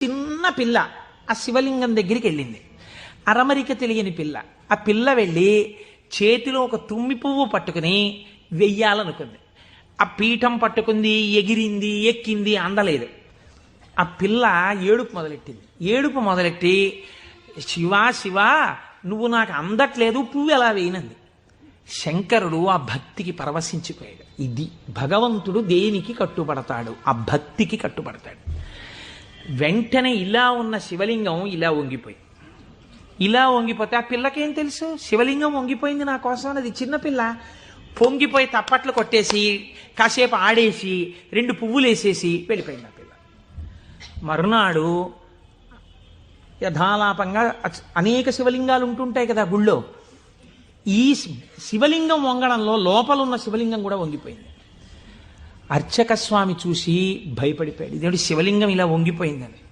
చిన్న పిల్ల ఆ శివలింగం దగ్గరికి వెళ్ళింది. అరమరిక తెలియని పిల్ల. ఆ పిల్ల వెళ్ళి చేతిలో ఒక తుమ్మి పువ్వు పట్టుకుని వెయ్యాలనుకుంది. ఆ పీఠం పట్టుకుంది, ఎగిరింది, ఎక్కింది, అందలేదు. ఆ పిల్ల ఏడుపు మొదలెట్టి శివా శివా నువ్వు నాకు అందట్లేదు, పువ్వు ఎలా వేయనంది. శంకరుడు ఆ భక్తికి పరవశించిపోయాడు. ఇది భగవంతుడు దేనికి కట్టుబడతాడు? ఆ భక్తికి కట్టుబడతాడు. వెంటనే ఇలా ఉన్న శివలింగం ఇలా వంగిపోతే ఆ పిల్లకేం తెలుసు? శివలింగం వంగిపోయింది నా కోసం అన్నది. చిన్నపిల్ల పొంగిపోయి తప్పట్లు కొట్టేసి కాసేపు ఆడేసి 2 పువ్వులు వేసేసి వెళ్ళిపోయింది ఆ పిల్ల. మరునాడు యథాలాపంగా అనేక శివలింగాలు ఉంటుంటాయి కదా గుళ్ళో. ఈ శివలింగం వంగడంలో లోపలున్న శివలింగం కూడా వంగిపోయింది. అర్చక స్వామి చూసి భయపడిపోయాడు. ఇదేంటి శివలింగం ఇలా వంగిపోయిందని.